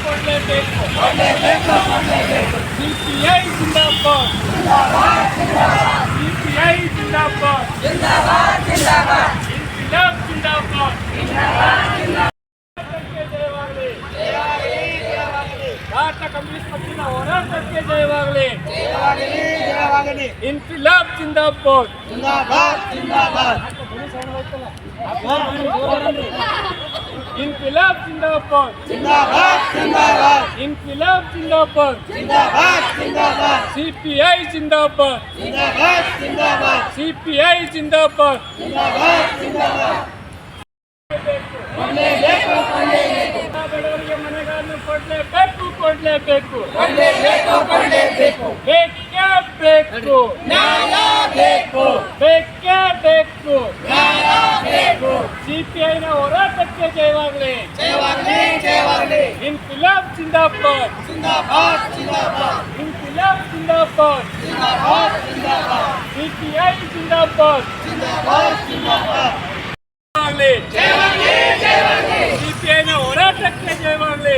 ಕೊಡಲೇಬೇಕು. ಸಿಪಿಐ ಜಿಂದಾಬಾದ್, ಸಿಪಿಐ ಜಿಂದಾಬಾದ್, ಇನ್ಕಿಲಾಬ್ ಜಿಂದಾಬಾದ್. ಭಾರತ ಕಮ್ಯುನಿಸ್ಟ್ ಪಕ್ಷದ ಹೋರಾಟಕ್ಕೆ ಜಯವಾಗಲಿ. ಇನ್ಕಿಲಾಬ್ ಜಿಂದಾಬಾದ್, ಇನ್ಕಿಲಾಬ್ ಜಿಂದಾಬಾದ್, ಇನ್ಕಿಲಾಬ್ ಜಿಂದಾಬಾದ್, ಸಿಪಿಐ ಜಿಂದಾಬಾದ್, ಸಿಪಿಐ ಜಿಂದಾಬಾದ್. ಬಡವರಿಗೆ ಮನೆಗಳನ್ನು ಕೊಡಲೇಬೇಕು, ಕೊಡಲೇಬೇಕು, ಬೇಕೇ ಬೇಕು, ಬೇಕೇ ಬೇಕು. ಸಿಪಿಐನ ಹೋರಾಟಕ್ಕೆ ಜಯವಾಗಲಿ. ಇನ್ಕಿಲಾಬ್ ಜಿಂದಾಬಾದ್, ಇನ್ಕಿಲಾಬ್ ಜಿಂದಾಬಾದ್, ಸಿಪಿಐ ಜಿಂದಾಬಾದ್. ಸಿಪಿಐನ ಹೋರಾಟಕ್ಕೆ ಜಯವಾಗಲಿ.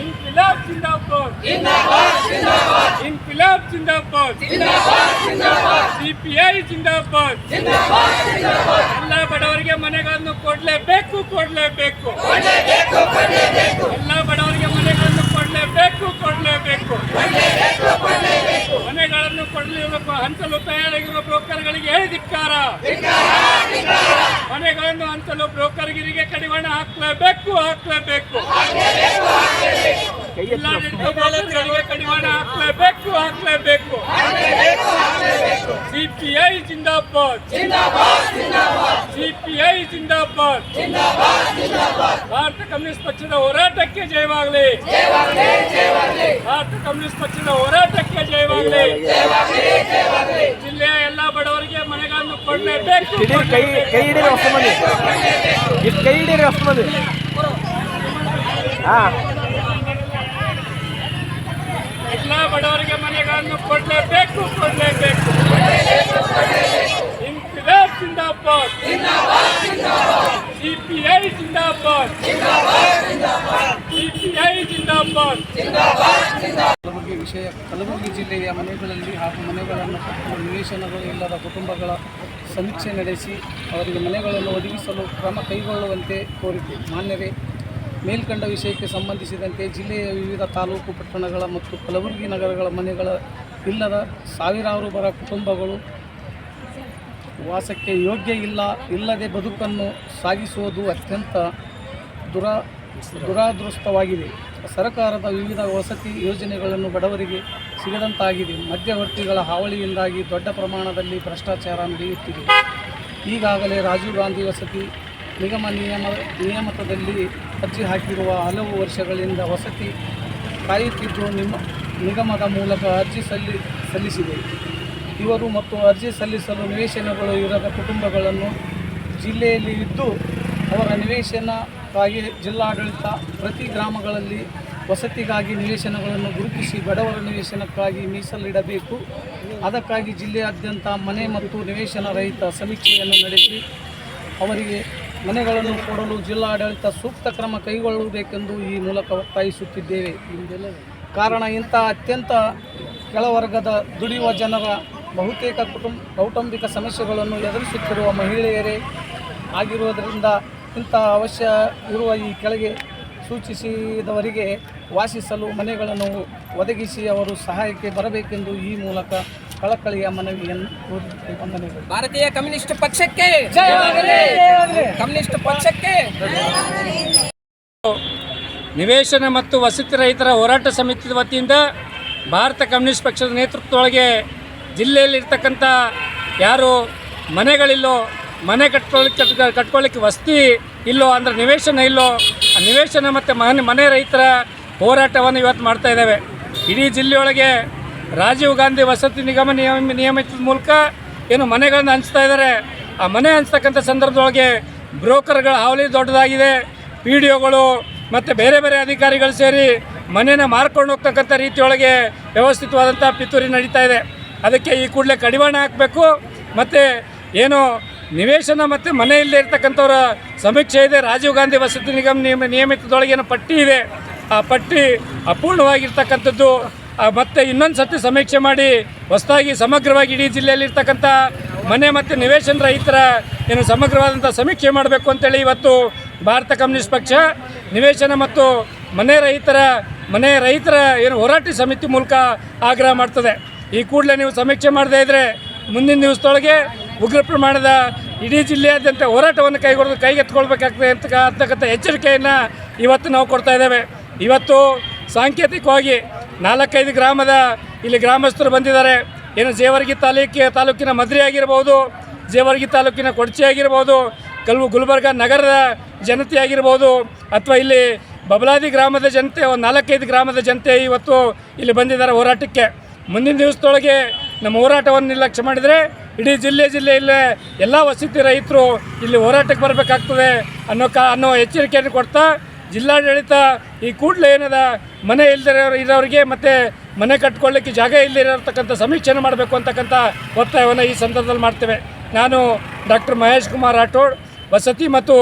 ಇನ್ಕಿಲಾಬ್ ಜಿಂದಾಬಾದ್, ಇನ್ಕಿಲಾಬ್ ಜಿಂದಾಬಾದ್, ಸಿಪಿಐ ಜಿಂದಾಬಾದ್. ಎಲ್ಲ ಬಡವರಿಗೆ ಮನೆಗಳನ್ನು ಕೊಡಲೇಬೇಕು, ಕೊಡಲೇಬೇಕು. ಎಲ್ಲ ಬಡವರಿಗೆ ಮನೆಗಳನ್ನು ಕೊಡಲೇಬೇಕು, ಕೊಡಲೇಬೇಕು. ಮನೆಗಳನ್ನು ಹಂಚಲು ತಯಾರಾಗಿರುವ ಬ್ರೋಕರ್ಗಳಿಗೆ ಧಿಕ್ಕಾರ. ಮನೆಗಳನ್ನು ಹಂಚಲು ಬ್ರೋಕರ್ಗಿರಿಗೆ ಕಡಿವಾಣ ಹಾಕಲೇಬೇಕು, ಹಾಕಲೇಬೇಕು. ಬ್ರೋಕರ್ಗಳಿಗೆ ಕಡಿವಾಣ ಹಾಕಲೇಬೇಕು, ಹಾಕಲೇಬೇಕು. ಸಿಪಿಐ ಜಿಂದಾಬಾದ್, ಸಿಪಿಐ ಜಿಂದಾಬಾದ್. ಭಾರತ ಕಮ್ಯುನಿಸ್ಟ್ ಪಕ್ಷದ ಹೋರಾಟಕ್ಕೆ ಜಯವಾಗಲಿ. ಭಾರತ ಕಮ್ಯುನಿಸ್ಟ್ ಪಕ್ಷದ ಹೋರಾಟಕ್ಕೆ ಜಯವಾಗಲಿ. ಜಿಲ್ಲೆಯ ಎಲ್ಲ ಬಡವರಿಗೆ ಮನೆಗಳನ್ನು ಕೊಡಲೇಬೇಕು. ಎಲ್ಲ ಬಡವರಿಗೆ ಮನೆಗಳನ್ನು ಕೊಡಲೇಬೇಕು, ಕೊಡಲೇಬೇಕು. ಇನ್ಕಿಲಾಬ್ ಜಿಂದಾಬಾದ್, ಸಿಪಿಐ ಜಿಂದಾಬಾದ್, ಸಿಪಿಐ ಜಿಂದಾಬಾದ್. ಕಲಬುರಗಿ ಜಿಲ್ಲೆಯ ಮನೆಗಳಲ್ಲಿ ಹಾಗೂ ಮನೆಗಳನ್ನು ಕಟ್ಟುವ ನಿವೇಶನಗಳು ಇಲ್ಲದ ಕುಟುಂಬಗಳ ಸಮೀಕ್ಷೆ ನಡೆಸಿ ಅವರಿಗೆ ಮನೆಗಳನ್ನು ಒದಗಿಸಲು ಕ್ರಮ ಕೈಗೊಳ್ಳುವಂತೆ ಕೋರಿಕೆ. ಮಾನ್ಯರೇ, ಮೇಲ್ಕಂಡ ವಿಷಯಕ್ಕೆ ಸಂಬಂಧಿಸಿದಂತೆ ಜಿಲ್ಲೆಯ ವಿವಿಧ ತಾಲೂಕು, ಪಟ್ಟಣಗಳ ಮತ್ತು ಕಲಬುರಗಿ ನಗರಗಳ ಮನೆಗಳ ಇಲ್ಲದ ಸಾವಿರಾರು ಬಡ ಕುಟುಂಬಗಳು ವಾಸಕ್ಕೆ ಯೋಗ್ಯ ಇಲ್ಲದೆ ಬದುಕನ್ನು ಸಾಗಿಸುವುದು ಅತ್ಯಂತ ದುರಾದೃಷ್ಟವಾಗಿದೆ. ಸರ್ಕಾರದ ವಿವಿಧ ವಸತಿ ಯೋಜನೆಗಳನ್ನು ಬಡವರಿಗೆ ಸಿಗದಂತಾಗಿದೆ. ಮಧ್ಯವರ್ತಿಗಳ ಹಾವಳಿಯಿಂದಾಗಿ ದೊಡ್ಡ ಪ್ರಮಾಣದಲ್ಲಿ ಭ್ರಷ್ಟಾಚಾರ ನಡೆಯುತ್ತಿದೆ. ಈಗಾಗಲೇ ರಾಜೀವ್ ಗಾಂಧಿ ವಸತಿ ನಿಗಮ ನಿಯಮಿತದಲ್ಲಿ ಅರ್ಜಿ ಹಾಕಿರುವ ಹಲವು ವರ್ಷಗಳಿಂದ ವಸತಿ ಕಾಯುತ್ತಿದ್ದು ನಿಗಮದ ಮೂಲಕ ಅರ್ಜಿ ಸಲ್ಲಿಸಿದೆ. ಇವರು ಮತ್ತು ಅರ್ಜಿ ಸಲ್ಲಿಸಲು ನಿವೇಶನಗಳು ಇರದ ಕುಟುಂಬಗಳನ್ನು ಜಿಲ್ಲೆಯಲ್ಲಿ ಇದ್ದು ಅವರ ನಿವೇಶನಕ್ಕಾಗಿ ಜಿಲ್ಲಾಡಳಿತ ಪ್ರತಿ ಗ್ರಾಮಗಳಲ್ಲಿ ವಸತಿಗಾಗಿ ನಿವೇಶನಗಳನ್ನು ಗುರುತಿಸಿ ಬಡವರ ನಿವೇಶನಕ್ಕಾಗಿ ಮೀಸಲಿಡಬೇಕು. ಅದಕ್ಕಾಗಿ ಜಿಲ್ಲೆಯಾದ್ಯಂತ ಮನೆ ಮತ್ತು ನಿವೇಶನ ರಹಿತ ಸಮೀಕ್ಷೆಯನ್ನು ನಡೆಸಿ ಅವರಿಗೆ ಮನೆಗಳನ್ನು ಕೊಡಲು ಜಿಲ್ಲಾಡಳಿತ ಸೂಕ್ತ ಕ್ರಮ ಕೈಗೊಳ್ಳಬೇಕೆಂದು ಈ ಮೂಲಕ ಒತ್ತಾಯಿಸುತ್ತಿದ್ದೇವೆ. ಕಾರಣ ಇಂಥ ಅತ್ಯಂತ ಕೆಳವರ್ಗದ ದುಡಿಯುವ ಜನರ ಬಹುತೇಕ ಕೌಟುಂಬಿಕ ಸಮಸ್ಯೆಗಳನ್ನು ಎದುರಿಸುತ್ತಿರುವ ಮಹಿಳೆಯರೇ ಆಗಿರುವುದರಿಂದ ಇಂಥ ಅವಶ್ಯ ಇರುವ ಈ ಕೆಳಗೆ ಸೂಚಿಸಿದವರಿಗೆ ವಾಸಿಸಲು ಮನೆಗಳನ್ನು ಒದಗಿಸಿ ಅವರು ಸಹಾಯಕ್ಕೆ ಬರಬೇಕೆಂದು ಈ ಮೂಲಕ ಕಳಕಳಿಯ ಮನವಿಯನ್ನು ವಂದನೆಗಳು. ಭಾರತೀಯ ಕಮ್ಯುನಿಸ್ಟ್ ಪಕ್ಷಕ್ಕೆ ಜಯವಾಗಲಿ. ಕಮ್ಯುನಿಸ್ಟ್ ಪಕ್ಷಕ್ಕೆ. ನಿವೇಶನ ಮತ್ತು ವಸತಿ ರಹಿತರ ಹೋರಾಟ ಸಮಿತಿ ವತಿಯಿಂದ ಭಾರತ ಕಮ್ಯುನಿಸ್ಟ್ ಪಕ್ಷದ ನೇತೃತ್ವದೊಳಗೆ ಜಿಲ್ಲೆಯಲ್ಲಿರ್ತಕ್ಕಂಥ ಯಾರು ಮನೆಗಳಿಲ್ಲೋ, ಮನೆ ಕಟ್ಕೊಳ್ಳಿಕ್ಕೆ ವಸತಿ ಇಲ್ಲೋ ಅಂದರೆ ನಿವೇಶನ ಇಲ್ಲೋ, ಆ ನಿವೇಶನ ಮತ್ತು ಮನೆ ರಹಿತರ ಹೋರಾಟವನ್ನು ಇವತ್ತು ಮಾಡ್ತಾ ಇದ್ದೇವೆ. ಇಡೀ ಜಿಲ್ಲೆಯೊಳಗೆ ರಾಜೀವ್ ಗಾಂಧಿ ವಸತಿ ನಿಗಮ ನಿಯಮಿತದ ಮೂಲಕ ಏನು ಮನೆಗಳನ್ನು ಹಂಚ್ತಾ ಇದ್ದಾರೆ. ಆ ಮನೆ ಹಂಚ್ತಕ್ಕಂಥ ಸಂದರ್ಭದೊಳಗೆ ಬ್ರೋಕರ್ಗಳ ಹಾವಳಿ ದೊಡ್ಡದಾಗಿದೆ. ಪಿ ಡಿ ಒಗಳು ಮತ್ತು ಬೇರೆ ಬೇರೆ ಅಧಿಕಾರಿಗಳು ಸೇರಿ ಮನೆಯನ್ನು ಮಾರ್ಕೊಂಡು ಹೋಗ್ತಕ್ಕಂಥ ರೀತಿಯೊಳಗೆ ವ್ಯವಸ್ಥಿತವಾದಂಥ ಪಿತೂರಿ ನಡೀತಾ ಇದೆ. ಅದಕ್ಕೆ ಈ ಕೂಡಲೇ ಕಡಿವಾಣ ಹಾಕಬೇಕು. ಮತ್ತು ಏನು ನಿವೇಶನ ಮತ್ತು ಮನೆ ಇಲ್ಲದೆ ಇರ್ತಕ್ಕಂಥವ್ರ ಸಮೀಕ್ಷೆ ಇದೆ. ರಾಜೀವ್ ಗಾಂಧಿ ವಸತಿ ನಿಗಮ ನಿಯಮಿತದೊಳಗೇನು ಪಟ್ಟಿ ಇದೆ, ಆ ಪಟ್ಟಿ ಅಪೂರ್ಣವಾಗಿರ್ತಕ್ಕಂಥದ್ದು. ಮತ್ತು ಇನ್ನೊಂದು ಸರ್ತಿ ಸಮೀಕ್ಷೆ ಮಾಡಿ ಹೊಸದಾಗಿ ಸಮಗ್ರವಾಗಿ ಇಡೀ ಜಿಲ್ಲೆಯಲ್ಲಿರ್ತಕ್ಕಂಥ ಮನೆ ಮತ್ತು ನಿವೇಶನ ರಹಿತರ ಏನು ಸಮಗ್ರವಾದಂಥ ಸಮೀಕ್ಷೆ ಮಾಡಬೇಕು ಅಂತೇಳಿ ಇವತ್ತು ಭಾರತ ಕಮ್ಯುನಿಸ್ಟ್ ಪಕ್ಷ ನಿವೇಶನ ಮತ್ತು ಮನೆ ರಹಿತರ ಏನು ಹೋರಾಟ ಸಮಿತಿ ಮೂಲಕ ಆಗ್ರಹ ಮಾಡ್ತದೆ. ಈ ಕೂಡಲೇ ನೀವು ಸಮೀಕ್ಷೆ ಮಾಡದೇ ಇದ್ದರೆ ಮುಂದಿನ ದಿವಸದೊಳಗೆ ಉಗ್ರ ಪ್ರಮಾಣದ ಇಡೀ ಜಿಲ್ಲೆಯಾದ್ಯಂತ ಹೋರಾಟವನ್ನು ಕೈಗೆತ್ತಿಕೊಳ್ಬೇಕಾಗ್ತದೆ ಅಂತಕ್ಕಂಥ ಎಚ್ಚರಿಕೆಯನ್ನು ಇವತ್ತು ನಾವು ಕೊಡ್ತಾ ಇದ್ದೇವೆ. ಇವತ್ತು ಸಾಂಕೇತಿಕವಾಗಿ 4-5 ಗ್ರಾಮದ ಇಲ್ಲಿ ಗ್ರಾಮಸ್ಥರು ಬಂದಿದ್ದಾರೆ. ಏನು ಜೇವರ್ಗಿ ತಾಲೂಕಿನ ಮದ್ರಿ ಆಗಿರ್ಬೋದು, ಜೇವರ್ಗಿ ತಾಲೂಕಿನ ಕೊಡ್ಚಿ ಆಗಿರ್ಬೋದು, ಗುಲ್ಬರ್ಗ ನಗರದ ಜನತೆ ಆಗಿರ್ಬೋದು, ಅಥವಾ ಇಲ್ಲಿ ಬಬಲಾದಿ ಗ್ರಾಮದ ಜನತೆ, ಒಂದು 4-5 ಗ್ರಾಮದ ಜನತೆ ಇವತ್ತು ಇಲ್ಲಿ ಬಂದಿದ್ದಾರೆ ಹೋರಾಟಕ್ಕೆ. ಮುಂದಿನ ದಿವಸದೊಳಗೆ ನಮ್ಮ ಹೋರಾಟವನ್ನು ನಿರ್ಲಕ್ಷ್ಯ ಮಾಡಿದರೆ ಇಡೀ ಜಿಲ್ಲೆಯಲ್ಲೇ ಎಲ್ಲ ವಸತಿ ರೈತರು ಇಲ್ಲಿ ಹೋರಾಟಕ್ಕೆ ಬರಬೇಕಾಗ್ತದೆ ಅನ್ನೋ ಎಚ್ಚರಿಕೆಯನ್ನು ಕೊಡ್ತಾ, ಜಿಲ್ಲಾಡಳಿತ ಈ ಕೂಡಲೇ ಏನದ ಮನೆ ಇರೋರಿಗೆ ಮತ್ತು ಮನೆ ಕಟ್ಕೊಳ್ಳಿಕ್ಕೆ ಜಾಗ ಇಲ್ಲದಿರತಕ್ಕಂಥ ಸಮೀಕ್ಷೆಯನ್ನು ಮಾಡಬೇಕು ಅಂತಕ್ಕಂಥ ಒತ್ತಾಯವನ್ನು ಈ ಸಂದರ್ಭದಲ್ಲಿ ಮಾಡ್ತೇವೆ. ನಾನು ಡಾಕ್ಟರ್ ಮಹೇಶ್ ಕುಮಾರ್ ರಾಠೋಡ್, ವಸತಿ ಮತ್ತು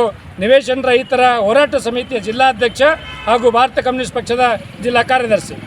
ನಿವೇಶನ ರಹಿತರ ಹೋರಾಟ ಸಮಿತಿಯ ಜಿಲ್ಲಾಧ್ಯಕ್ಷ ಹಾಗೂ ಭಾರತ ಕಮ್ಯುನಿಸ್ಟ್ ಪಕ್ಷದ ಜಿಲ್ಲಾ ಕಾರ್ಯದರ್ಶಿ.